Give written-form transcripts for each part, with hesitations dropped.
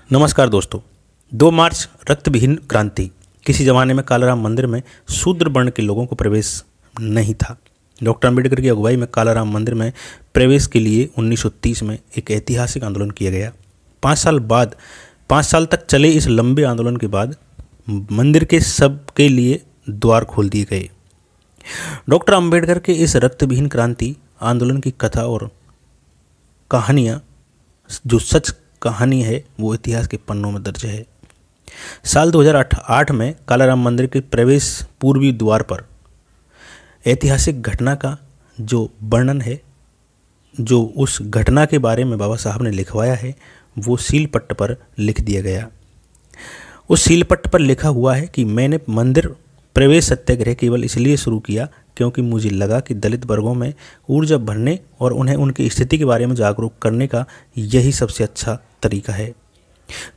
नमस्कार दोस्तों। 2 मार्च रक्तविहीन क्रांति। किसी ज़माने में कालाराम मंदिर में शूद्र वर्ण के लोगों को प्रवेश नहीं था। डॉक्टर अंबेडकर की अगुवाई में कालाराम मंदिर में प्रवेश के लिए 1930 में एक ऐतिहासिक आंदोलन किया गया। 5 साल तक चले इस लंबे आंदोलन के बाद मंदिर के सबके लिए द्वार खोल दिए गए। डॉक्टर अंबेडकर के इस रक्तविहीन क्रांति आंदोलन की कथा और कहानियाँ, जो सच कहानी है, वो इतिहास के पन्नों में दर्ज है। साल 2008 में कालाराम मंदिर के प्रवेश पूर्वी द्वार पर ऐतिहासिक घटना का जो वर्णन है, जो उस घटना के बारे में बाबा साहब ने लिखवाया है, वो सीलपट्ट पर लिख दिया गया। उस सीलपट्ट पर लिखा हुआ है कि मैंने मंदिर प्रवेश सत्याग्रह केवल इसलिए शुरू किया क्योंकि मुझे लगा कि दलित वर्गों में ऊर्जा भरने और उन्हें उनकी स्थिति के बारे में जागरूक करने का यही सबसे अच्छा तरीका है।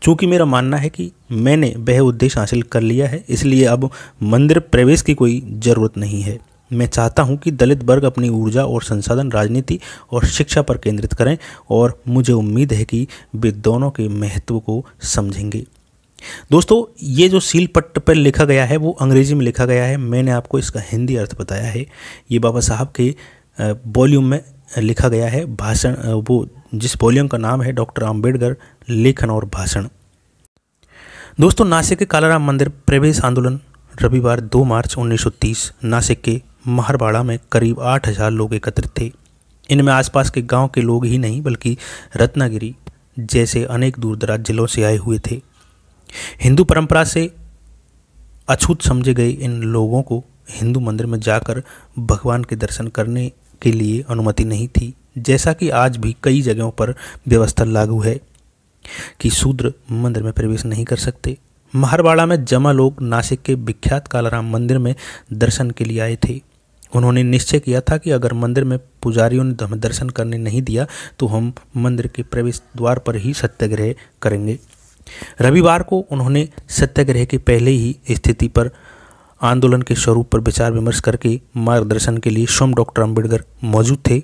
चूँकि मेरा मानना है कि मैंने वह उद्देश्य हासिल कर लिया है, इसलिए अब मंदिर प्रवेश की कोई ज़रूरत नहीं है। मैं चाहता हूं कि दलित वर्ग अपनी ऊर्जा और संसाधन राजनीति और शिक्षा पर केंद्रित करें और मुझे उम्मीद है कि वे दोनों के महत्व को समझेंगे। दोस्तों, ये जो सीलपट्ट पर लिखा गया है वो अंग्रेजी में लिखा गया है। मैंने आपको इसका हिंदी अर्थ बताया है। ये बाबा साहब के वॉल्यूम में लिखा गया है भाषण, वो जिस वॉल्यूम का नाम है डॉक्टर अंबेडकर लेखन और भाषण। दोस्तों, नासिक के कालाराम मंदिर प्रवेश आंदोलन रविवार 2 मार्च 1930 नासिक के महरवाड़ा में करीब 8,000 लोग एकत्रित थे। इनमें आसपास के गांव के लोग ही नहीं बल्कि रत्नागिरी जैसे अनेक दूर दराज जिलों से आए हुए थे। हिंदू परंपरा से अछूत समझे गए इन लोगों को हिंदू मंदिर में जाकर भगवान के दर्शन करने के लिए अनुमति नहीं थी, जैसा कि आज भी कई जगहों पर व्यवस्था लागू है कि शूद्र मंदिर में प्रवेश नहीं कर सकते। महरवाड़ा में जमा लोग नासिक के विख्यात कालाराम मंदिर में दर्शन के लिए आए थे। उन्होंने निश्चय किया था कि अगर मंदिर में पुजारियों ने हमें दर्शन करने नहीं दिया तो हम मंदिर के प्रवेश द्वार पर ही सत्याग्रह करेंगे। रविवार को उन्होंने सत्याग्रह के पहले ही स्थिति पर आंदोलन के स्वरूप पर विचार विमर्श करके मार्गदर्शन के लिए स्वयं डॉक्टर अंबेडकर मौजूद थे।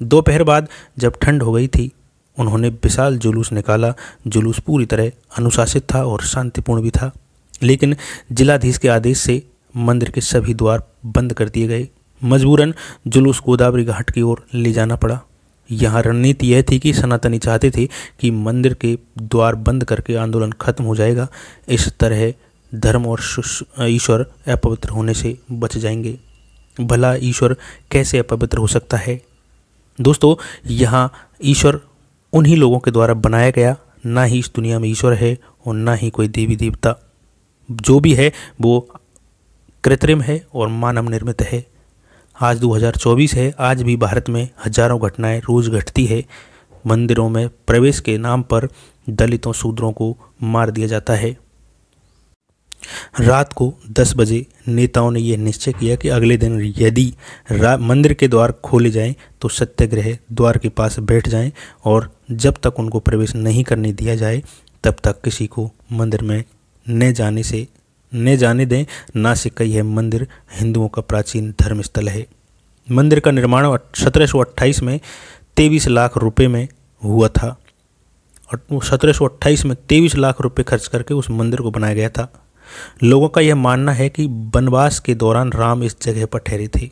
दोपहर बाद जब ठंड हो गई थी, उन्होंने विशाल जुलूस निकाला। जुलूस पूरी तरह अनुशासित था और शांतिपूर्ण भी था, लेकिन जिलाधीश के आदेश से मंदिर के सभी द्वार बंद कर दिए गए। मजबूरन जुलूस गोदावरी घाट की ओर ले जाना पड़ा। यहाँ रणनीति यह थी कि सनातनी चाहते थे कि मंदिर के द्वार बंद करके आंदोलन खत्म हो जाएगा। इस तरह धर्म और ईश्वर अपवित्र होने से बच जाएंगे। भला ईश्वर कैसे अपवित्र हो सकता है? दोस्तों, यहाँ ईश्वर उन्हीं लोगों के द्वारा बनाया गया, ना ही इस दुनिया में ईश्वर है और ना ही कोई देवी देवता। जो भी है वो कृत्रिम है और मानव निर्मित है। आज 2024 है, आज भी भारत में हजारों घटनाएं रोज घटती है। मंदिरों में प्रवेश के नाम पर दलितों शूद्रों को मार दिया जाता है। रात को 10 बजे नेताओं ने यह निश्चय किया कि अगले दिन यदि मंदिर के द्वार खोले जाएं तो सत्याग्रह द्वार के पास बैठ जाएं और जब तक उनको प्रवेश नहीं करने दिया जाए तब तक किसी को मंदिर में न जाने दें। नासिक का यह मंदिर हिंदुओं का प्राचीन धर्म स्थल है। मंदिर का निर्माण 1728 में 23 लाख रुपए में हुआ था। 1728 में 23 लाख रुपए खर्च करके उस मंदिर को बनाया गया था। लोगों का यह मानना है कि वनवास के दौरान राम इस जगह पर ठहरे थे।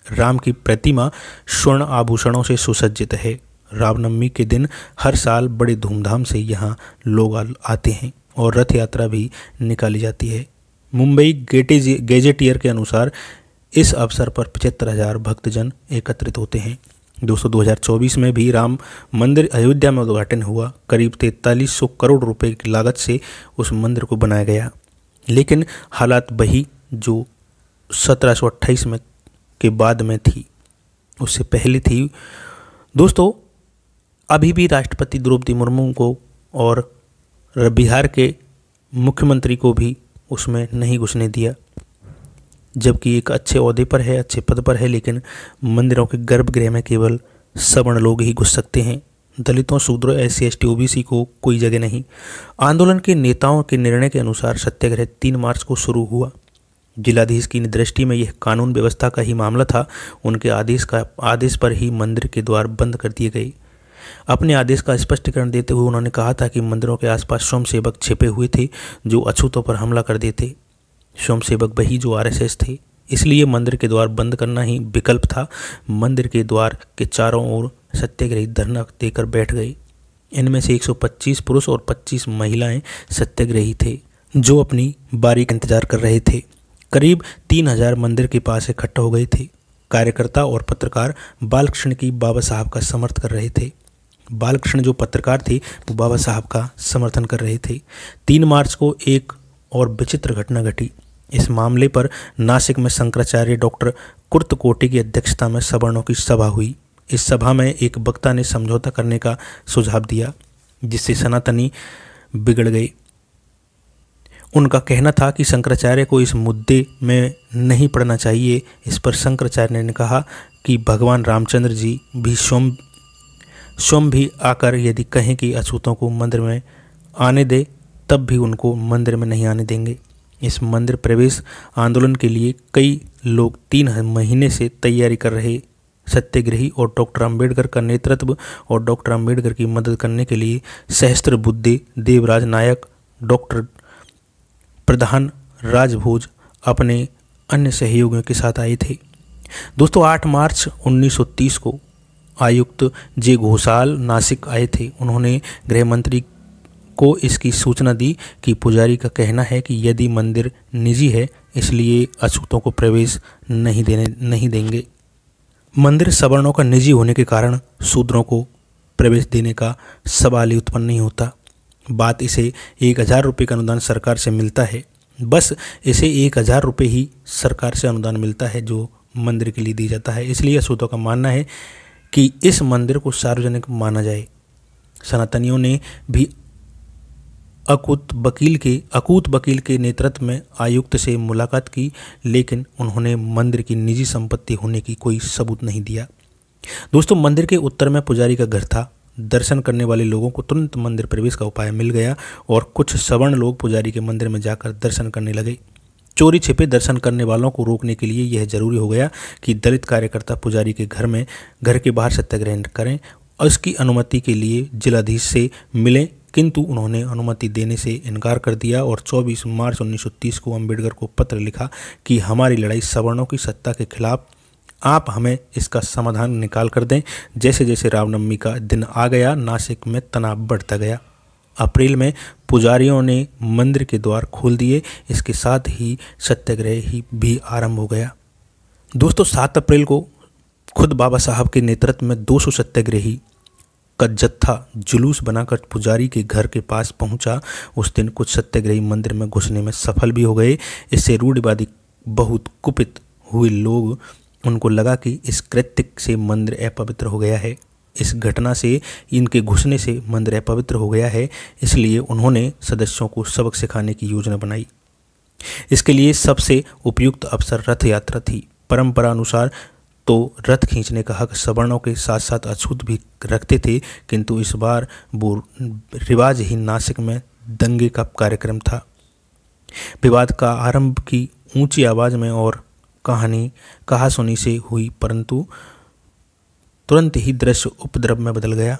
राम की प्रतिमा स्वर्ण आभूषणों से सुसज्जित है। रामनवमी के दिन हर साल बड़े धूमधाम से यहाँ लोग आते हैं और रथ यात्रा भी निकाली जाती है। मुंबई गैजेटियर के अनुसार इस अवसर पर 75,000 भक्तजन एकत्रित होते हैं। दोस्तों, 2024 में भी राम मंदिर अयोध्या में उद्घाटन हुआ। करीब 4300 करोड़ रुपए की लागत से उस मंदिर को बनाया गया, लेकिन हालात वही जो 1728 में के बाद में थी, उससे पहले थी। दोस्तों, अभी भी राष्ट्रपति द्रौपदी मुर्मू को और बिहार के मुख्यमंत्री को भी उसमें नहीं घुसने दिया, जबकि एक अच्छे ओहदे पर है, अच्छे पद पर है, लेकिन मंदिरों के गर्भगृह में केवल सवर्ण लोग ही घुस सकते हैं। दलितों, शूद्रों, SC ST OBC को कोई जगह नहीं। आंदोलन के नेताओं के निर्णय के अनुसार सत्याग्रह 3 मार्च को शुरू हुआ। जिलाधीश की दृष्टि में यह कानून व्यवस्था का ही मामला था। उनके आदेश पर ही मंदिर के द्वार बंद कर दिए गए। अपने आदेश का स्पष्टीकरण देते हुए उन्होंने कहा था कि मंदिरों के आसपास स्वयंसेवक छिपे हुए थे जो अछूतों पर हमला कर देते। स्वयंसेवक वही जो आरएसएस थे, इसलिए मंदिर के द्वार बंद करना ही विकल्प था। मंदिर के द्वार के चारों ओर सत्याग्रही धरना देकर बैठ गए। इनमें से 125 पुरुष और 25 महिलाएं सत्याग्रही थे जो अपनी बारी का इंतजार कर रहे थे। करीब 3000 मंदिर के पास इकट्ठा हो गए थे। कार्यकर्ता और पत्रकार बालकृष्ण की बाबा साहब का समर्थन कर रहे थे। बालकृष्ण जो पत्रकार थे वो बाबा साहब का समर्थन कर रहे थे। 3 मार्च को एक और विचित्र घटना घटी। इस मामले पर नासिक में शंकराचार्य डॉक्टर कुर्तकोटी की अध्यक्षता में सवर्णों की सभा हुई। इस सभा में एक वक्ता ने समझौता करने का सुझाव दिया जिससे सनातनी बिगड़ गए। उनका कहना था कि शंकराचार्य को इस मुद्दे में नहीं पड़ना चाहिए। इस पर शंकराचार्य ने कहा कि भगवान रामचंद्र जी भी स्वयं भी आकर यदि कहें कि अछूतों को मंदिर में आने दे तब भी उनको मंदिर में नहीं आने देंगे। इस मंदिर प्रवेश आंदोलन के लिए कई लोग 3 महीने से तैयारी कर रहे सत्याग्रही और डॉक्टर अंबेडकर का नेतृत्व और डॉक्टर अंबेडकर की मदद करने के लिए सहस्त्रबुद्धे, देवराज नायक, डॉक्टर प्रधान राजभोज अपने अन्य सहयोगियों के साथ आए थे। दोस्तों 8 मार्च 1930 को आयुक्त जे घोषाल नासिक आए थे। उन्होंने गृह मंत्री को इसकी सूचना दी कि पुजारी का कहना है कि यदि मंदिर निजी है इसलिए अछूतों को प्रवेश नहीं देंगे। मंदिर सवर्णों का निजी होने के कारण शूद्रों को प्रवेश देने का सवाल ही उत्पन्न नहीं होता। बात इसे 1000 रुपये का अनुदान सरकार से मिलता है। बस इसे 1000 रुपये ही सरकार से अनुदान मिलता है जो मंदिर के लिए दी जाता है। इसलिए अछूतों का मानना है कि इस मंदिर को सार्वजनिक माना जाए। सनातनियों ने भी अकूत वकील के नेतृत्व में आयुक्त से मुलाकात की, लेकिन उन्होंने मंदिर की निजी संपत्ति होने की कोई सबूत नहीं दिया। दोस्तों मंदिर के उत्तर में पुजारी का घर था। दर्शन करने वाले लोगों को तुरंत मंदिर प्रवेश का उपाय मिल गया और कुछ सवर्ण लोग पुजारी के मंदिर में जाकर दर्शन करने लगे। चोरी छिपे दर्शन करने वालों को रोकने के लिए यह जरूरी हो गया कि दलित कार्यकर्ता पुजारी के घर के बाहर सत्याग्रह करें और इसकी अनुमति के लिए जिलाधीश से मिलें, किंतु उन्होंने अनुमति देने से इनकार कर दिया और 24 मार्च 1930 को अंबेडकर को पत्र लिखा कि हमारी लड़ाई सवर्णों की सत्ता के खिलाफ, आप हमें इसका समाधान निकाल कर दें। जैसे जैसे रामनवमी का दिन आ गया नासिक में तनाव बढ़ता गया। अप्रैल में पुजारियों ने मंदिर के द्वार खोल दिए। इसके साथ ही सत्याग्रह भी आरंभ हो गया। दोस्तों 7 अप्रैल को खुद बाबा साहब के नेतृत्व में 200 सत्याग्रही का जत्था जुलूस बनाकर पुजारी के घर के पास पहुंचा। उस दिन कुछ सत्याग्रही मंदिर में घुसने में सफल भी हो गए। इससे रूढ़िवादी बहुत कुपित हुए लोग, उनको लगा कि इस कृत्य से मंदिर अपवित्र हो गया है। इस घटना से, इनके घुसने से मंदिर अपवित्र हो गया है, इसलिए उन्होंने सदस्यों को सबक सिखाने की योजना बनाई। इसके लिए सबसे उपयुक्त अवसर रथ यात्रा थी। परंपरा अनुसार तो रथ खींचने का हक सवर्णों के साथ साथ अछूत भी रखते थे, किंतु इस बार वो रिवाज ही नासिक में दंगे का कार्यक्रम था। विवाद का आरंभ की ऊंची आवाज़ में और कहा सुनी से हुई, परंतु तुरंत ही दृश्य उपद्रव में बदल गया।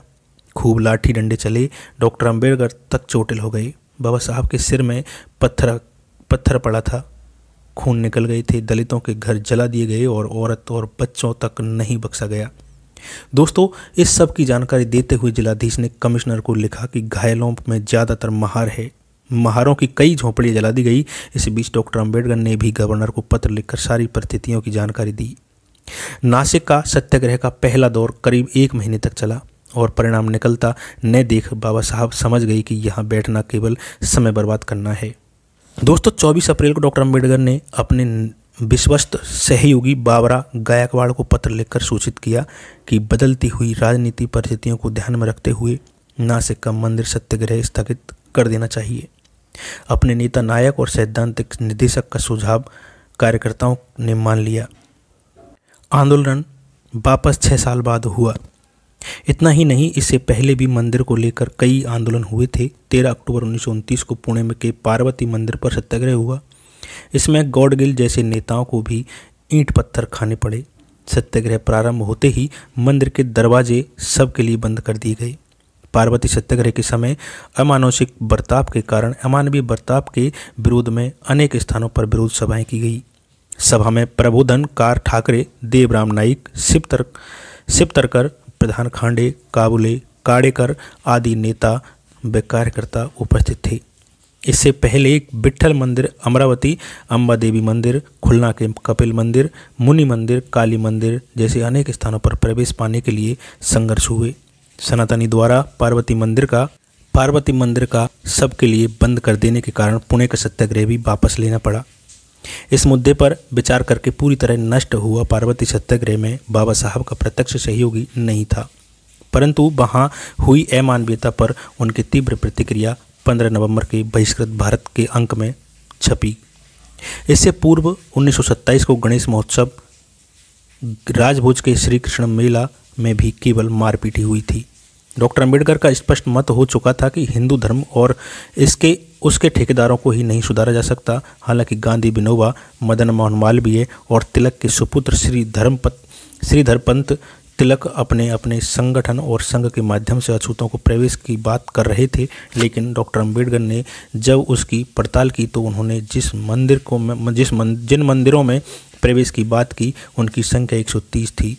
खूब लाठी डंडे चले। डॉक्टर अंबेडकर तक चोटिल हो गए। बाबा साहब के सिर में पत्थर पड़ा था। खून निकल गए थे। दलितों के घर जला दिए गए और औरत और बच्चों तक नहीं बख्शा गया। दोस्तों इस सब की जानकारी देते हुए जिलाधीश ने कमिश्नर को लिखा कि घायलों में ज़्यादातर महार है। महारों की कई झोंपड़ियाँ जला दी गई। इस बीच डॉक्टर अंबेडकर ने भी गवर्नर को पत्र लिखकर सारी परिस्थितियों की जानकारी दी। नासिक का सत्याग्रह का पहला दौर करीब 1 महीने तक चला और परिणाम निकलता न देख बाबा साहब समझ गए कि यहाँ बैठना केवल समय बर्बाद करना है। दोस्तों 24 अप्रैल को डॉक्टर अंबेडकर ने अपने विश्वस्त सहयोगी बाबरा गायकवाड़ को पत्र लिखकर सूचित किया कि बदलती हुई राजनीति परिस्थितियों को ध्यान में रखते हुए नासिक का मंदिर सत्याग्रह स्थगित कर देना चाहिए। अपने नेता नायक और सैद्धांतिक निदेशक का सुझाव कार्यकर्ताओं ने मान लिया। आंदोलन वापस 6 साल बाद हुआ। इतना ही नहीं, इससे पहले भी मंदिर को लेकर कई आंदोलन हुए थे। 13 अक्टूबर 1929 को पुणे में के पार्वती मंदिर पर सत्याग्रह हुआ। इसमें गॉडगिल जैसे नेताओं को भी ईंट पत्थर खाने पड़े। सत्याग्रह प्रारंभ होते ही मंदिर के दरवाजे सबके लिए बंद कर दिए गए। पार्वती सत्याग्रह के समय अमानुषिक बर्ताव के कारण अमानवीय बर्ताव के विरोध में अनेक स्थानों पर विरोध सभाएं की गई। सभा में प्रबोधन कार ठाकरे, देवराम नाईक, शिवतरकर, प्रधान खांडे, काबुले, काडेकर आदि नेता व कार्यकर्ता उपस्थित थे। इससे पहले विट्ठल मंदिर, अमरावती अम्बा देवी मंदिर, खुलना के कपिल मंदिर, मुनि मंदिर, काली मंदिर जैसे अनेक स्थानों पर प्रवेश पाने के लिए संघर्ष हुए। सनातनी द्वारा पार्वती मंदिर का सबके लिए बंद कर देने के कारण पुणे का सत्याग्रह भी वापस लेना पड़ा। इस मुद्दे पर विचार करके पूरी तरह नष्ट हुआ पार्वती सत्याग्रह में बाबा साहब का प्रत्यक्ष सहयोगी नहीं था, परंतु वहाँ हुई अमानवीयता पर उनकी तीव्र प्रतिक्रिया 15 नवंबर के बहिष्कृत भारत के अंक में छपी। इससे पूर्व 1927 को गणेश महोत्सव, राजभोज के श्री कृष्ण मेला में भी केवल मारपीट ही हुई थी। डॉक्टर अंबेडकर का स्पष्ट मत हो चुका था कि हिंदू धर्म और उसके ठेकेदारों को ही नहीं सुधारा जा सकता। हालांकि गांधी, विनोबा, मदन मोहन मालवीय और तिलक के सुपुत्र श्रीधरपंत तिलक अपने अपने संगठन और संघ के माध्यम से अछूतों को प्रवेश की बात कर रहे थे, लेकिन डॉक्टर अंबेडकर ने जब उसकी पड़ताल की तो उन्होंने जिन मंदिरों में प्रवेश की बात की उनकी संख्या 130 थी,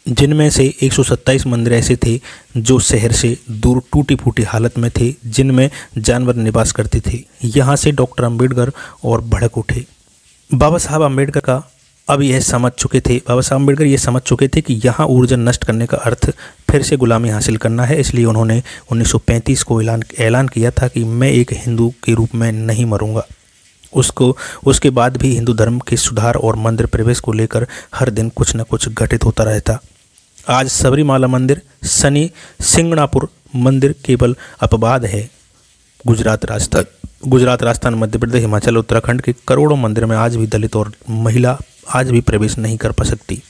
जिनमें से 127 मंदिर ऐसे थे जो शहर से दूर टूटी फूटी हालत में थे, जिनमें जानवर निवास करते थे। यहाँ से डॉक्टर अंबेडकर और भड़क उठे। बाबा साहब अम्बेडकर ये समझ चुके थे कि यहाँ ऊर्जा नष्ट करने का अर्थ फिर से गुलामी हासिल करना है। इसलिए उन्होंने 1935 को ऐलान किया था कि मैं एक हिंदू के रूप में नहीं मरूंगा। उसके बाद भी हिंदू धर्म के सुधार और मंदिर प्रवेश को लेकर हर दिन कुछ न कुछ घटित होता रहता। आज सबरीमाला मंदिर, शनि सिंगणापुर मंदिर केवल अपवाद है। गुजरात, राजस्थान, मध्य प्रदेश, हिमाचल, उत्तराखंड के करोड़ों मंदिर में आज भी दलित और महिला आज भी प्रवेश नहीं कर पा सकती,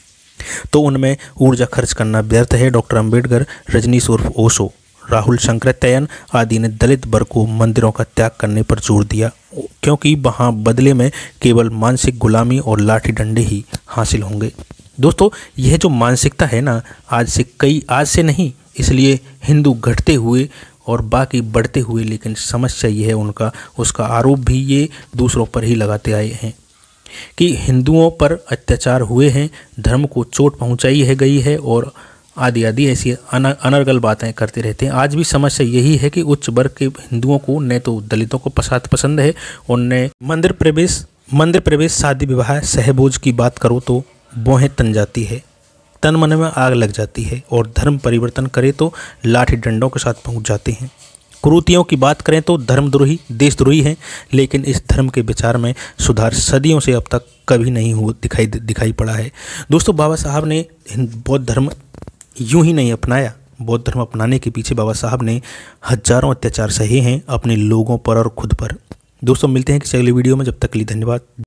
तो उनमें ऊर्जा खर्च करना व्यर्थ है। डॉक्टर अंबेडकर, रजनीश उर्फ ओशो, राहुल शंकराचार्य आदि ने दलित वर्ग को मंदिरों का त्याग करने पर जोर दिया, क्योंकि वहाँ बदले में केवल मानसिक गुलामी और लाठी डंडे ही हासिल होंगे। दोस्तों, यह जो मानसिकता है ना, आज से नहीं, इसलिए हिंदू घटते हुए और बाकी बढ़ते हुए, लेकिन समस्या ये है उसका आरोप भी ये दूसरों पर ही लगाते आए हैं कि हिंदुओं पर अत्याचार हुए हैं, धर्म को चोट पहुंचाई है गई है और आदि ऐसी अनर्गल बातें करते रहते हैं। आज भी समस्या यही है कि उच्च वर्ग के हिंदुओं को न तो दलितों को पसंद है और न मंदिर प्रवेश, शादी विवाह, सहभोज की बात करो तो बोहें तन जाती है, तन मन में आग लग जाती है, और धर्म परिवर्तन करे तो लाठी डंडों के साथ पहुंच जाते हैं। कुरीतियों की बात करें तो धर्मद्रोही, देशद्रोही हैं, लेकिन इस धर्म के विचार में सुधार सदियों से अब तक कभी नहीं दिखाई पड़ा है। दोस्तों, बाबा साहब ने बौद्ध धर्म यूं ही नहीं अपनाया। बौद्ध धर्म अपनाने के पीछे बाबा साहब ने हजारों अत्याचार सहे हैं अपने लोगों पर और खुद पर। दोस्तों, मिलते हैं किसी अगली वीडियो में, जब तक के लिए धन्यवाद।